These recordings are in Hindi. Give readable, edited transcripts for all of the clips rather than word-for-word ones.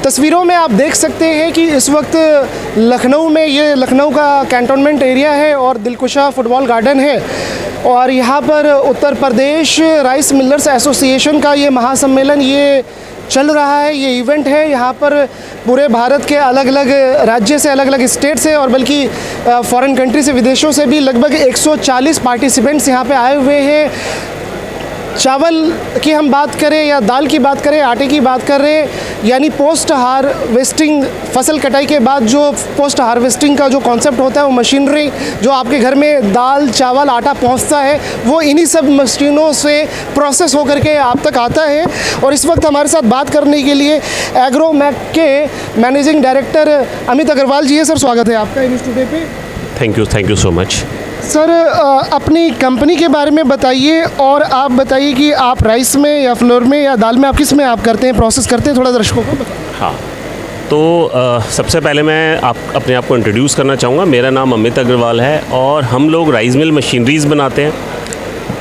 तस्वीरों में आप देख सकते हैं कि इस वक्त लखनऊ में, ये लखनऊ का कैंटोनमेंट एरिया है और दिलकुशा फुटबॉल गार्डन है, और यहाँ पर Uttar Pradesh rice millers association का ये महासम्मेलन ये चल रहा है, ये इवेंट है। यहाँ पर पूरे भारत के अलग अलग राज्य से, अलग अलग स्टेट से और बल्कि फॉरेन कंट्री से, विदेशों से भी लगभग 140 पार्टिसिपेंट्स यहाँ पे आए हुए हैं। चावल की हम बात करें या दाल की बात करें, आटे की बात करें, यानी पोस्ट हार्वेस्टिंग, फसल कटाई के बाद जो पोस्ट हार्वेस्टिंग का जो कॉन्सेप्ट होता है, वो मशीनरी जो आपके घर में दाल, चावल, आटा पहुंचता है, वो इन्हीं सब मशीनों से प्रोसेस होकर के आप तक आता है। और इस वक्त हमारे साथ बात करने के लिए एग्रोमैक के मैनेजिंग डायरेक्टर अमित अग्रवाल जी है। सर, स्वागत है आपका इन स्टूडियो पे। Thank you so much. Sir, अपनी कंपनी के बारे में बताइए, और आप बताइए कि आप राइस में या फ्लोर में या दाल में आप किस में आप करते हैं, प्रोसेस करते हैं, थोड़ा दर्शकों को बताइए। हाँ, तो सबसे पहले मैं अपने आप को इंट्रोड्यूस करना चाहूँगा। मेरा नाम अमित अग्रवाल है और हम लोग राइस मिल मशीनरीज़ बनाते हैं।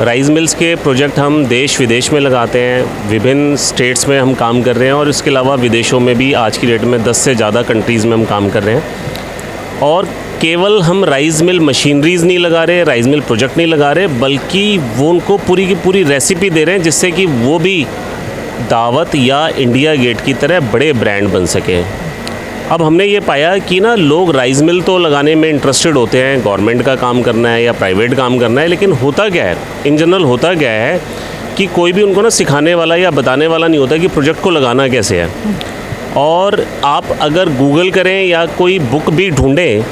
राइस मिल्स के प्रोजेक्ट हम देश विदेश में लगाते हैं, विभिन्न स्टेट्स में हम काम कर रहे हैं और इसके अलावा विदेशों में भी आज की डेट में 10 से ज़्यादा कंट्रीज़ में हम काम कर रहे हैं। और केवल हम राइस मिल मशीनरीज़ नहीं लगा रहे, राइस मिल प्रोजेक्ट नहीं लगा रहे, बल्कि वो उनको पूरी की पूरी रेसिपी दे रहे हैं जिससे कि वो भी दावत या इंडिया गेट की तरह बड़े ब्रांड बन सकें। अब हमने ये पाया कि ना लोग राइस मिल तो लगाने में इंटरेस्टेड होते हैं, गवर्नमेंट का काम करना है या प्राइवेट काम करना है, लेकिन होता क्या है, इन जनरल होता क्या है कि कोई भी उनको ना सिखाने वाला या बताने वाला नहीं होता कि प्रोजेक्ट को लगाना कैसे है। और आप अगर गूगल करें या कोई बुक भी ढूँढें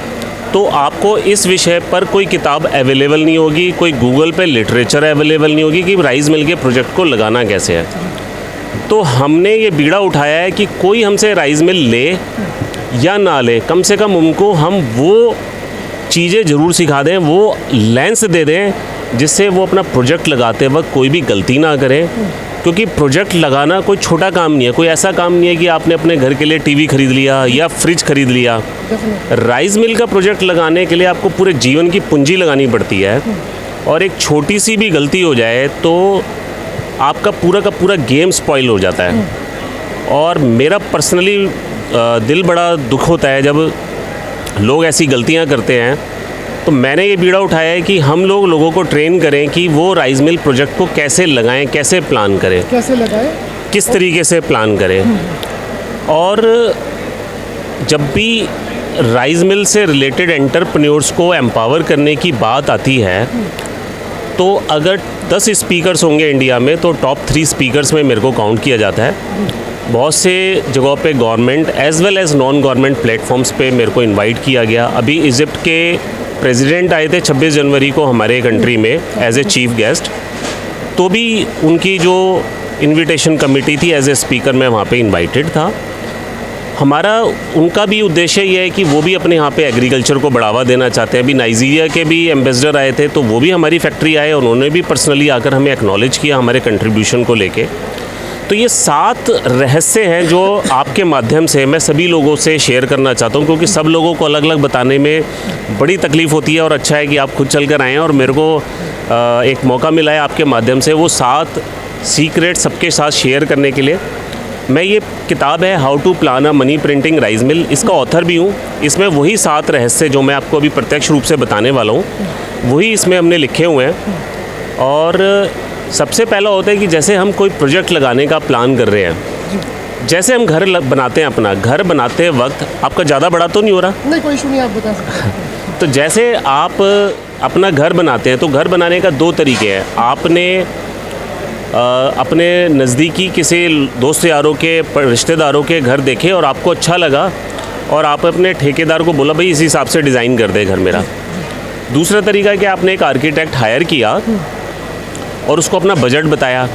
तो आपको इस विषय पर कोई किताब अवेलेबल नहीं होगी, कोई गूगल पे लिटरेचर अवेलेबल नहीं होगी कि राइस मिल के प्रोजेक्ट को लगाना कैसे है। तो हमने ये बीड़ा उठाया है कि कोई हमसे राइस मिल ले या ना ले, कम से कम उनको हम वो चीज़ें ज़रूर सिखा दें, वो लेंस दे दें जिससे वो अपना प्रोजेक्ट लगाते वक्त कोई भी गलती ना करें। क्योंकि प्रोजेक्ट लगाना कोई छोटा काम नहीं है, कोई ऐसा काम नहीं है कि आपने अपने घर के लिए टीवी खरीद लिया या फ्रिज खरीद लिया। राइस मिल का प्रोजेक्ट लगाने के लिए आपको पूरे जीवन की पूंजी लगानी पड़ती है, और एक छोटी सी भी गलती हो जाए तो आपका पूरा का पूरा गेम स्पॉइल हो जाता है। और मेरा पर्सनली दिल बड़ा दुख होता है जब लोग ऐसी गलतियां करते हैं। तो मैंने ये बीड़ा उठाया है कि हम लोगों को ट्रेन करें कि वो राइस मिल प्रोजेक्ट को कैसे लगाएं, कैसे प्लान करें, कैसे लगाएं, किस तरीके से प्लान करें। और जब भी राइस मिल से रिलेटेड एंटरप्रेन्योर्स को एम्पावर करने की बात आती है तो अगर 10 स्पीकर्स होंगे इंडिया में तो टॉप 3 स्पीकर्स में मेरे को काउंट किया जाता है। बहुत से जगहों पे government as well as non government platforms पे मेरे को इनवाइट किया गया। अभी इजिप्ट के प्रेसिडेंट आए थे 26 जनवरी को हमारे कंट्री में एज ए चीफ गेस्ट, तो भी उनकी जो इनविटेशन कमेटी थी एज ए स्पीकर मैं वहाँ पे इनवाइटेड था। हमारा उनका भी उद्देश्य ये है कि वो भी अपने यहाँ पे एग्रीकल्चर को बढ़ावा देना चाहते हैं। अभी नाइजीरिया के भी एम्बेसडर आए थे तो वो भी हमारी फैक्ट्री आए, उन्होंने भी पर्सनली आकर हमें एक्नॉलेज किया हमारे कंट्रीब्यूशन को लेके। तो ये 7 रहस्य हैं जो आपके माध्यम से मैं सभी लोगों से शेयर करना चाहता हूँ, क्योंकि सब लोगों को अलग अलग बताने में बड़ी तकलीफ़ होती है और अच्छा है कि आप खुद चल कर आएँ और मेरे को एक मौका मिला है आपके माध्यम से वो 7 सीक्रेट सबके साथ शेयर करने के लिए। मैं ये किताब है how to plan a money printing rice mill, इसका ऑथर भी हूँ। इसमें वही 7 रहस्य जो मैं आपको अभी प्रत्यक्ष रूप से बताने वाला हूँ वही इसमें हमने लिखे हुए हैं। और सबसे पहला होता है कि जैसे हम कोई प्रोजेक्ट लगाने का प्लान कर रहे हैं, जैसे हम घर बनाते हैं, अपना घर बनाते वक्त आपका ज़्यादा बड़ा तो नहीं हो रहा? नहीं, कोई इशू नहीं, आप बता सकते। तो जैसे आप अपना घर बनाते हैं तो घर बनाने का 2 तरीके हैं। आपने अपने नज़दीकी किसी दोस्त यारों के, रिश्तेदारों के घर देखे और आपको अच्छा लगा और आप अपने ठेकेदार को बोला भाई इस हिसाब से डिज़ाइन कर दे घर मेरा। दूसरा तरीका है कि आपने एक आर्किटेक्ट हायर किया और उसको अपना बजट बताया,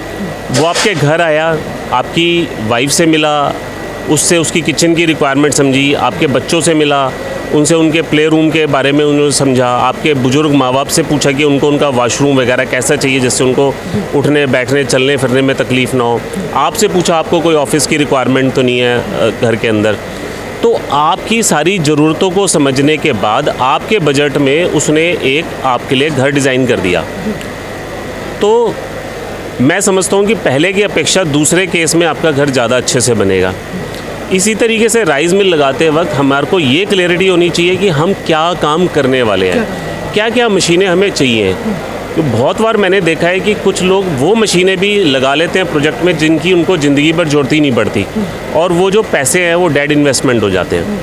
वो आपके घर आया, आपकी वाइफ से मिला, उससे उसकी किचन की रिक्वायरमेंट समझी, आपके बच्चों से मिला, उनसे उनके प्ले रूम के बारे में उन्होंने समझा, आपके बुजुर्ग माँ बाप से पूछा कि उनको उनका वॉशरूम वगैरह कैसा चाहिए जिससे उनको उठने बैठने चलने फिरने में तकलीफ़ ना हो, आपसे पूछा आपको कोई ऑफिस की रिक्वायरमेंट तो नहीं है घर के अंदर। तो आपकी सारी ज़रूरतों को समझने के बाद आपके बजट में उसने एक आपके लिए घर डिज़ाइन कर दिया। तो मैं समझता हूँ कि पहले की अपेक्षा दूसरे केस में आपका घर ज़्यादा अच्छे से बनेगा। इसी तरीके से राइस मिल लगाते वक्त हमारे को ये क्लैरिटी होनी चाहिए कि हम क्या काम करने वाले हैं, क्या क्या मशीनें हमें चाहिए। तो बहुत बार मैंने देखा है कि कुछ लोग वो मशीनें भी लगा लेते हैं प्रोजेक्ट में जिनकी उनको ज़िंदगी भर ज़रूरत ही नहीं पड़ती, और वो जो पैसे हैं वो डेड इन्वेस्टमेंट हो जाते हैं।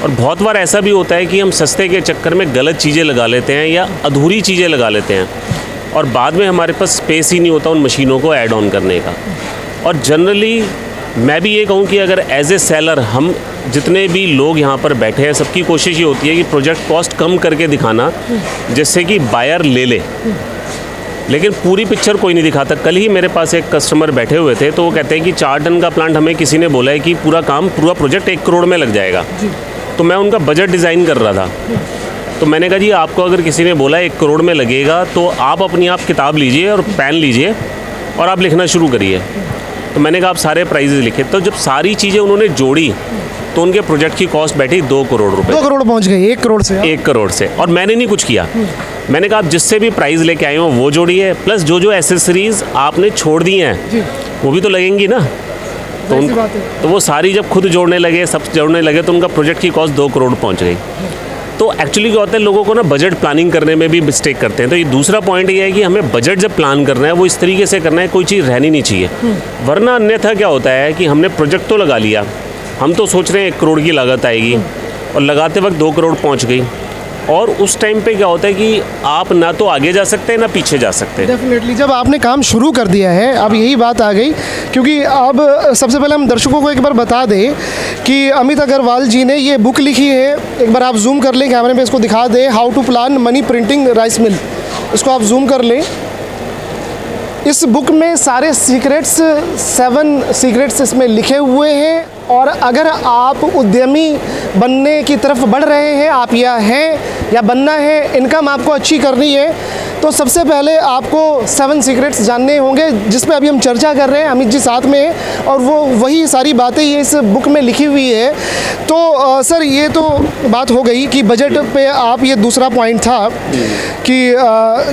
और बहुत बार ऐसा भी होता है कि हम सस्ते के चक्कर में गलत चीज़ें लगा लेते हैं या अधूरी चीज़ें लगा लेते हैं, और बाद में हमारे पास स्पेस ही नहीं होता उन मशीनों को ऐड ऑन करने का। और जनरली मैं भी ये कहूँ कि अगर एज ए सेलर हम जितने भी लोग यहाँ पर बैठे हैं, सबकी कोशिश ये होती है कि प्रोजेक्ट कॉस्ट कम करके दिखाना, जिससे कि बायर ले ले, लेकिन पूरी पिक्चर कोई नहीं दिखाता। कल ही मेरे पास एक कस्टमर बैठे हुए थे, तो वो कहते हैं कि 4 टन का प्लांट हमें किसी ने बोला है कि पूरा प्रोजेक्ट 1 करोड़ में लग जाएगा। तो मैं उनका बजट डिज़ाइन कर रहा था, तो मैंने कहा जी आपको अगर किसी ने बोला 1 करोड़ में लगेगा तो आप अपनी किताब लीजिए और पेन लीजिए और आप लिखना शुरू करिए। तो मैंने कहा आप सारे प्राइजेज़ लिखे। तो जब सारी चीज़ें उन्होंने जोड़ी तो उनके प्रोजेक्ट की कॉस्ट बैठी 2 करोड़ रुपए। 2 करोड़ पहुंच गई 1 करोड़ से। 1 करोड़ से। और मैंने नहीं कुछ किया, मैंने कहा आप जिससे भी प्राइस लेके आए हो वो जोड़िए, प्लस जो जो एसेसरीज आपने छोड़ दी हैं वो भी तो लगेंगी ना। तो वो सारी जब खुद जोड़ने लगे, सब जोड़ने लगे, तो उनका प्रोजेक्ट की कॉस्ट 2 करोड़ पहुंच गई। तो एक्चुअली क्या होता है, लोगों को ना बजट प्लानिंग करने में भी मिस्टेक करते हैं। तो ये दूसरा पॉइंट ये है कि हमें बजट जब प्लान करना है वो इस तरीके से करना है, कोई चीज़ रहनी नहीं चाहिए। वरना अन्यथा क्या होता है कि हमने प्रोजेक्ट तो लगा लिया, हम तो सोच रहे हैं 1 करोड़ की लागत आएगी, और लगाते वक्त 2 करोड़ पहुँच गई, और उस टाइम पे क्या होता है कि आप ना तो आगे जा सकते हैं ना पीछे जा सकते हैं। डेफिनेटली जब आपने काम शुरू कर दिया है, अब यही बात आ गई, क्योंकि अब सबसे पहले हम दर्शकों को एक बार बता दें कि अमित अग्रवाल जी ने ये बुक लिखी है। एक बार आप जूम कर लें, कैमरे में इसको दिखा दें, how to plan money printing rice mill. इसको आप जूम कर लें। इस बुक में सारे सीक्रेट्स, 7 सीक्रेट्स इसमें लिखे हुए हैं। और अगर आप उद्यमी बनने की तरफ बढ़ रहे हैं, आप या हैं या बनना है, इनकम आपको अच्छी करनी है, तो सबसे पहले आपको 7 सीक्रेट्स जानने होंगे, जिस पे अभी हम चर्चा कर रहे हैं। अमित जी साथ में हैं और वो वही सारी बातें ये इस बुक में लिखी हुई है। तो सर ये तो बात हो गई कि बजट पे आप, ये दूसरा पॉइंट था कि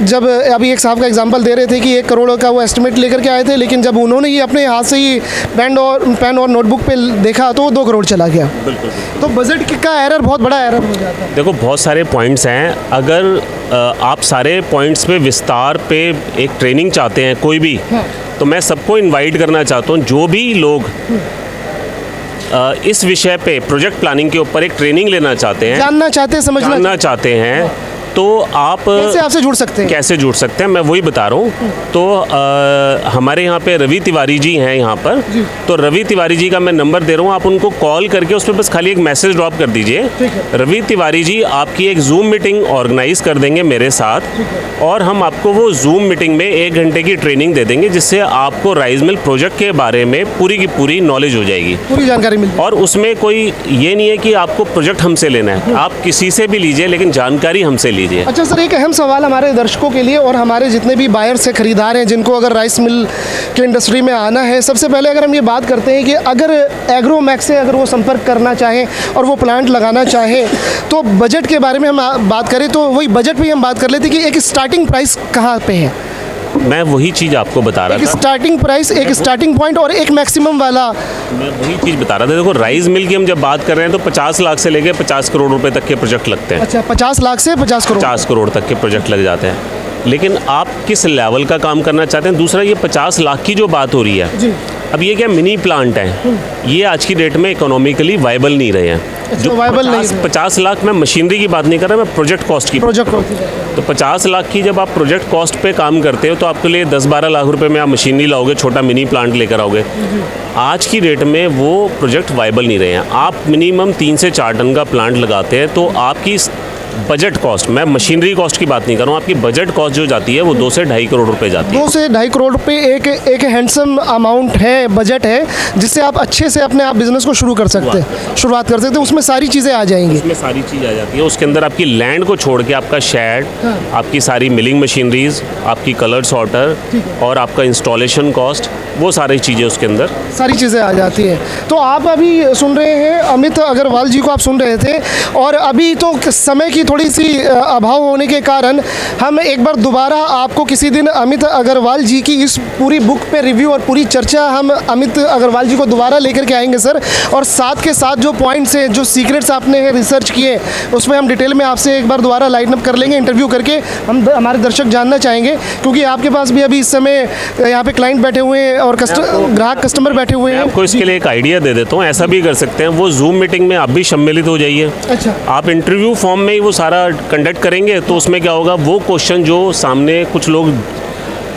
जब अभी एक साहब का एग्जांपल दे रहे थे कि 1 करोड़ का वो एस्टिमेट लेकर के आए थे, लेकिन जब उन्होंने ये अपने हाथ से ही पेन और नोटबुक पे देखा तो 2 करोड़ चला गया। बिल्कुल। तो बजट का एरर बहुत बड़ा एरर हो जाता है। देखो बहुत सारे पॉइंट्स हैं, अगर आप सारे पॉइंट्स पे विस्तार पे एक ट्रेनिंग चाहते हैं कोई भी, तो मैं सबको इनवाइट करना चाहता हूँ, जो भी लोग इस विषय पे प्रोजेक्ट प्लानिंग के ऊपर एक ट्रेनिंग लेना चाहते हैं, जानना चाहते हैं, तो आप कैसे आपसे जुड़ सकते हैं? कैसे जुड़ सकते हैं मैं वही बता रहा हूँ। तो हमारे यहाँ पे रवि तिवारी जी हैं यहाँ पर, तो रवि तिवारी जी का मैं नंबर दे रहा हूँ, आप उनको कॉल करके उस पर बस खाली एक मैसेज ड्रॉप कर दीजिए। रवि तिवारी जी आपकी एक जूम मीटिंग ऑर्गेनाइज कर देंगे मेरे साथ, और हम आपको वो जूम मीटिंग में 1 घंटे की ट्रेनिंग दे देंगे, जिससे आपको राइस मिल प्रोजेक्ट के बारे में पूरी की पूरी नॉलेज हो जाएगी, पूरी जानकारी मिल। और उसमें कोई ये नहीं है कि आपको प्रोजेक्ट हमसे लेना है, आप किसी से भी लीजिए, लेकिन जानकारी हमसे लीजिए। अच्छा सर, एक अहम सवाल हमारे दर्शकों के लिए और हमारे जितने भी बायर्स से खरीदार हैं, जिनको अगर राइस मिल के इंडस्ट्री में आना है, सबसे पहले अगर हम ये बात करते हैं कि अगर एग्रोमैक्स से अगर वो संपर्क करना चाहें और वो प्लांट लगाना चाहें, तो बजट के बारे में हम बात करें तो वही बजट पे हम बात कर लेते हैं कि एक स्टार्टिंग प्राइस कहाँ पे है। मैं वही चीज़ आपको बता रहा था, एक स्टार्टिंग प्राइस, एक स्टार्टिंग पॉइंट और एक मैक्सिमम वाला। मैं वही चीज़ बता रहा था। देखो राइस मिल की हम जब बात कर रहे हैं तो 50 लाख से लेके 50 करोड़ रुपए तक के प्रोजेक्ट लगते हैं। अच्छा, 50 लाख से 50 करोड़ तक के प्रोजेक्ट लग जाते हैं, लेकिन आप किस लेवल का काम करना चाहते हैं। दूसरा, ये 50 लाख की जो बात हो रही है जी, अब ये क्या मिनी प्लांट है, ये आज की डेट में इकोनॉमिकली वायबल नहीं रहे हैं। जो वायबल नहीं, 50 लाख, मैं मशीनरी की बात नहीं कर रहा, मैं प्रोजेक्ट कॉस्ट की। तो 50 लाख की जब आप प्रोजेक्ट कॉस्ट पे काम करते हो तो आपके लिए 10-12 लाख रुपए में आप मशीनरी लाओगे, छोटा मिनी प्लांट लेकर आओगे। आज की डेट में वो प्रोजेक्ट वायबल नहीं रहे हैं। आप मिनिमम 3 से 4 टन का प्लांट लगाते हैं तो आपकी बजट कॉस्ट, मैं मशीनरी कॉस्ट की बात नहीं कर रहा हूँ, आपकी बजट कॉस्ट जो जाती है वो 2 से 2.5 करोड़ रुपए जाती है। 2 से 2.5 करोड़ रुपए एक हैंडसम अमाउंट है, बजट है, जिससे आप अच्छे से अपने आप बिजनेस को शुरू कर सकते हैं, शुरुआत कर सकते हैं। उसमें सारी चीज़ें आ जाएंगी, उसमें सारी चीज़ आ जाती है। उसके अंदर आपकी लैंड को छोड़ के आपका शेड, आपकी सारी मिलिंग मशीनरीज, आपकी कलर सॉर्टर और आपका इंस्टॉलेशन कॉस्ट, वो सारी चीज़ें उसके अंदर सारी चीज़ें आ जाती हैं। तो आप अभी सुन रहे हैं अमित अग्रवाल जी को आप सुन रहे थे, और अभी तो समय की थोड़ी सी अभाव होने के कारण हम एक बार दोबारा आपको किसी दिन अमित अग्रवाल जी की इस पूरी बुक पे रिव्यू और पूरी चर्चा हम अमित अग्रवाल जी को दोबारा लेकर के आएंगे सर। और साथ के साथ जो पॉइंट्स हैं, जो सीक्रेट्स आपने रिसर्च किए, उसमें हम डिटेल में आपसे एक बार दोबारा लाइन अप कर लेंगे, इंटरव्यू करके हम हमारे दर्शक जानना चाहेंगे, क्योंकि आपके पास भी अभी इस समय यहाँ पे क्लाइंट बैठे हुए हैं और ग्राहक कस्टमर बैठे हुए हैं। आपको इसके लिए एक आइडिया दे देता हूँ, ऐसा भी कर सकते हैं, वो जूम मीटिंग में आप भी सम्मिलित हो जाइए। अच्छा। आप इंटरव्यू फॉर्म में ही वो सारा कंडक्ट करेंगे, तो उसमें क्या होगा, वो क्वेश्चन जो सामने कुछ लोग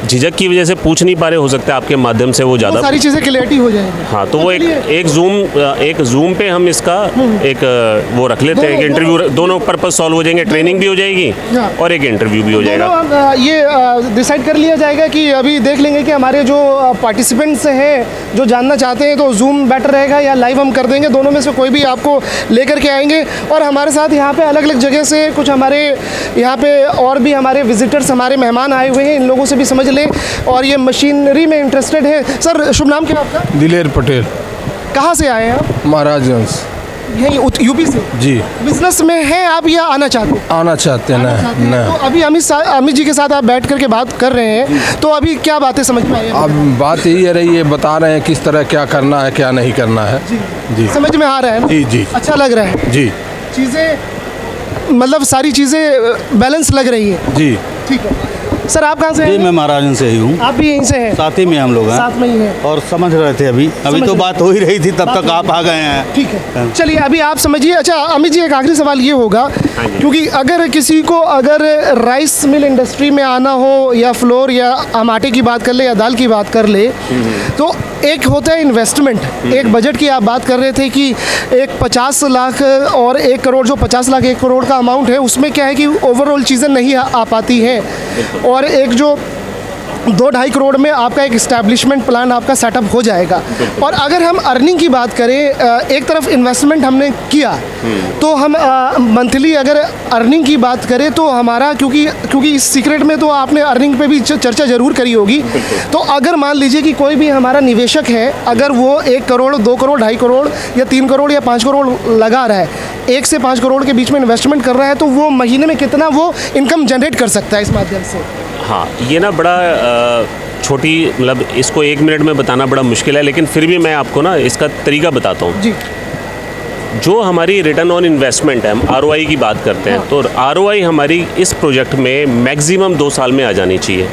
झिझक की वजह से पूछ नहीं पा रहे, हो सकता है आपके माध्यम से वो ज़्यादा सारी चीज़ें क्लियरिटी हो जाएगी। हाँ, तो वो एक जूम पे हम इसका एक वो रख लेते हैं कि इंटरव्यू, दोनों पर्पज सॉल्व हो जाएंगे, ट्रेनिंग भी हो जाएगी और एक इंटरव्यू भी हो जाएगा। ये डिसाइड कर लिया जाएगा कि अभी देख लेंगे कि हमारे जो पार्टिसिपेंट्स हैं जो जानना चाहते हैं, तो जूम बेटर रहेगा या लाइव हम कर देंगे, दोनों में से कोई भी आपको लेकर के आएंगे। और हमारे साथ यहाँ पे अलग अलग जगह से कुछ हमारे यहाँ पे और भी हमारे विजिटर्स, हमारे मेहमान आए हुए हैं, इन लोगों से भी समझ लें, और ये मशीनरी में इंटरेस्टेड है। सर, शुभ नाम क्या है आपका? दिलेर पटेल। कहाँ से आए हैं आप? महाराजगंज। यही यूपी से? जी। बिजनेस में हैं आप या आना चाहते हैं? आना चाहते हैं ना। तो अभी अमित जी के साथ आप बैठ करके बात कर रहे हैं, तो अभी क्या बातें समझ में आई हैं? अब बात यही है रही है, बता रहे हैं किस तरह क्या करना है क्या नहीं करना है। जी। समझ में आ रहा है ना? जी जी। अच्छा लग रहा है? जी। चीज़ें मतलब सारी चीज़ें बैलेंस लग रही है? जी। ठीक है। सर, आप कहाँ से जी, हैं? मैं महाराजन से ही हूँ। आप भी यहीं से हैं? साथ ही में हम लोग हैं। साथ में ही हैं। और समझ रहे थे अभी तो बात हो ही रही थी, तब तक आप आ गए हैं। ठीक है, चलिए अभी आप समझिए। अच्छा अमित जी, एक आखिरी सवाल ये होगा, क्योंकि अगर किसी को अगर राइस मिल इंडस्ट्री में आना हो, या फ्लोर या हम आटे की बात कर ले या दाल की बात कर ले, तो एक होता है इन्वेस्टमेंट, एक बजट की आप बात कर रहे थे कि एक 50 लाख और 1 करोड़, जो 50 लाख 1 करोड़ का अमाउंट है, उसमें क्या है कि ओवरऑल चीज़ें नहीं आ पाती हैं, और एक जो 2-2.5 करोड़ में आपका एक इस्टेब्लिशमेंट प्लान आपका सेटअप हो जाएगा। और अगर हम अर्निंग की बात करें, एक तरफ इन्वेस्टमेंट हमने किया, तो हम मंथली अगर अर्निंग की बात करें तो हमारा, क्योंकि इस सीक्रेट में तो आपने अर्निंग पे भी चर्चा ज़रूर करी होगी, तो अगर मान लीजिए कि कोई भी हमारा निवेशक है, अगर वो 1 करोड़ 2 करोड़ 2.5 करोड़ या 3 करोड़ या 5 करोड़ लगा रहा है, 1 से 5 करोड़ के बीच में इन्वेस्टमेंट कर रहा है, तो वो महीने में कितना वो इनकम जनरेट कर सकता है इस माध्यम से? हाँ, ये ना बड़ा छोटी, मतलब इसको 1 मिनट में बताना बड़ा मुश्किल है, लेकिन फिर भी मैं आपको ना इसका तरीका बताता हूँ। जी। जो हमारी रिटर्न ऑन इन्वेस्टमेंट है, हम ROI की बात करते हैं, तो ROI हमारी इस प्रोजेक्ट में मैक्सिमम 2 साल में आ जानी चाहिए,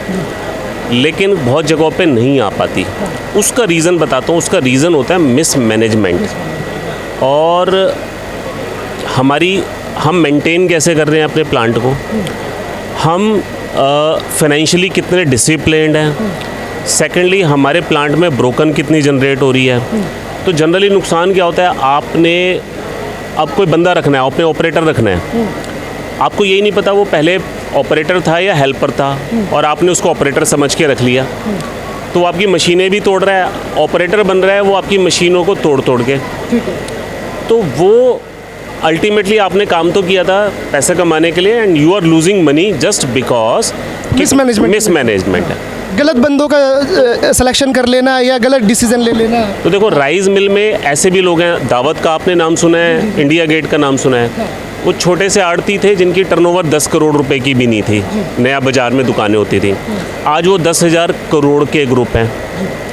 लेकिन बहुत जगहों पे नहीं आ पाती। उसका रीज़न बताता हूँ। उसका रीज़न होता है मिसमैनेजमेंट, और हम मेंटेन कैसे कर रहे हैं अपने प्लांट को, हम फाइनेंशियली कितने डिसिप्लिन्ड हैं, सेकेंडली हमारे प्लांट में ब्रोकन कितनी जनरेट हो रही है। तो जनरली नुकसान क्या होता है, आपने अब कोई बंदा रखना है, आपने ऑपरेटर रखना है, आपको यही नहीं पता वो पहले ऑपरेटर था या हेल्पर था, और आपने उसको ऑपरेटर समझ के रख लिया, तो वो आपकी मशीनें भी तोड़ रहा है, ऑपरेटर बन रहा है वो आपकी मशीनों को तोड़ के। तो वो अल्टीमेटली आपने काम तो किया था पैसा कमाने के लिए, and you are losing money just because mismanagement है। गलत बंदों का सिलेक्शन कर लेना या गलत डिसीजन ले लेना। तो देखो, राइस मिल में ऐसे भी लोग हैं, दावत का आपने नाम सुना है, इंडिया गेट का नाम सुना है, वो छोटे से आड़ती थे जिनकी टर्नओवर 10 करोड़ रुपए की भी नहीं थी, नया बाजार में दुकानें होती थी, आज वो 10,000 करोड़ के ग्रुप हैं,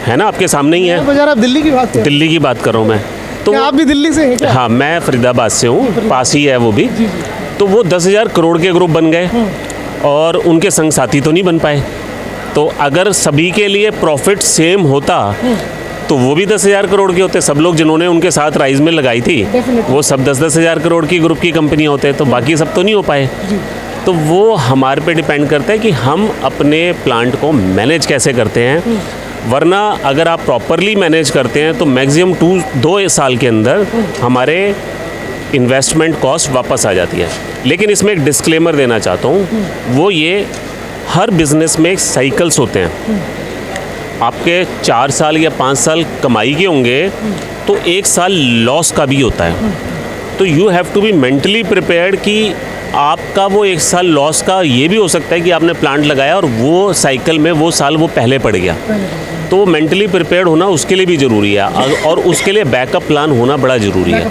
है ना, आपके सामने ही है। बाजार आप दिल्ली की बात कर? दिल्ली की बात कर रहा हूँ मैं। तो आप भी दिल्ली से हैं क्या? हाँ, मैं फरीदाबाद से हूँ, पास ही है वो भी। तो वो 10,000 करोड़ के ग्रुप बन गए, और उनके संग साथी तो नहीं बन पाए। तो अगर सभी के लिए प्रॉफिट सेम होता तो वो भी 10,000 करोड़ के होते। सब लोग जिन्होंने उनके साथ राइस मिल लगाई थी, वो सब 10-10 हज़ार करोड़ की ग्रुप की कंपनियाँ होते, तो बाकी सब तो नहीं हो पाए। तो वो हमारे पे डिपेंड करता है कि हम अपने प्लांट को मैनेज कैसे करते हैं, वरना अगर आप प्रॉपरली मैनेज करते हैं तो मैक्सिमम 2 साल के अंदर हमारे इन्वेस्टमेंट कॉस्ट वापस आ जाती है। लेकिन इसमें एक डिस्क्लेमर देना चाहता हूँ, वो ये, हर बिज़नेस में साइकिल्स होते हैं। आपके 4 साल या 5 साल कमाई के होंगे, तो 1 साल लॉस का भी होता है। तो you have to be mentally prepared कि आपका वो 1 साल लॉस का ये भी हो सकता है कि आपने प्लांट लगाया और वो साइकिल में वो साल वो पहले पड़ गया। तो मेंटली प्रिपेयर्ड होना उसके लिए भी ज़रूरी है और उसके लिए बैकअप प्लान होना बड़ा ज़रूरी है।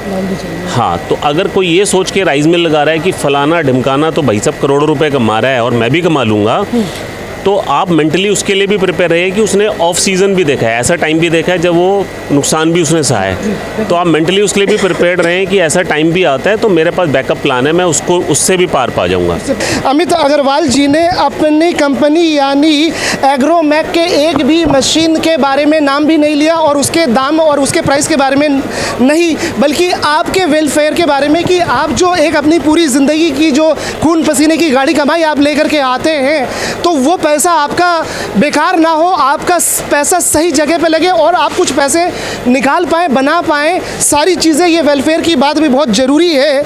हाँ, तो अगर कोई ये सोच के राइस मिल लगा रहा है कि फ़लाना ढिमकाना तो भाई साहब करोड़ों रुपए कमा रहा है और मैं भी कमा लूँगा, तो आप मेंटली उसके लिए भी प्रिपेयर रहिए कि उसने ऑफ सीज़न भी देखा है, ऐसा टाइम भी देखा है जब वो नुकसान भी उसने सहा है। तो आप मेंटली उसके लिए भी प्रिपेयर्ड रहें कि ऐसा टाइम भी आता है तो मेरे पास बैकअप प्लान है, मैं उसको उससे भी पार पा जाऊंगा। अमित अग्रवाल जी ने अपनी कंपनी यानी एग्रोमैक के एक भी मशीन के बारे में नाम भी नहीं लिया और उसके दाम और उसके प्राइस के बारे में नहीं, बल्कि आपके वेलफेयर के बारे में कि आप जो एक अपनी पूरी ज़िंदगी की जो खून पसीने की गाड़ी कमाई आप लेकर के आते हैं, तो वो पैसा आपका बेकार ना हो, आपका पैसा सही जगह पे लगे और आप कुछ पैसे निकाल पाएँ, बना पाएँ। सारी चीज़ें, ये वेलफेयर की बात भी बहुत ज़रूरी है।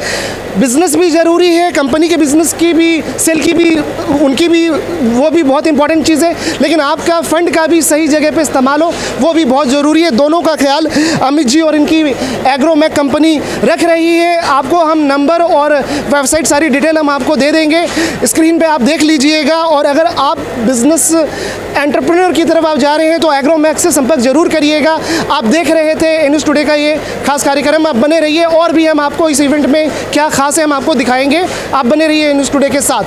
बिज़नेस भी ज़रूरी है, कंपनी के बिज़नेस की भी, सेल की भी, उनकी भी, वो भी बहुत इंपॉर्टेंट चीज़ है, लेकिन आपका फंड का भी सही जगह पे इस्तेमाल हो वो भी बहुत ज़रूरी है। दोनों का ख्याल अमित जी और इनकी एग्रोमैक कंपनी रख रही है। आपको हम नंबर और वेबसाइट सारी डिटेल हम आपको दे देंगे, स्क्रीन पे आप देख लीजिएगा। और अगर आप बिज़नेस एंटरप्रेन्योर की तरफ आप जा रहे हैं तो एग्रोमैक से संपर्क जरूर करिएगा। आप देख रहे थे न्यूज़ टुडे का ये खास कार्यक्रम, आप बने रहिए और भी हम आपको इस इवेंट में क्या खास है हम आपको दिखाएंगे। आप बने रहिए न्यूज़ टुडे के साथ।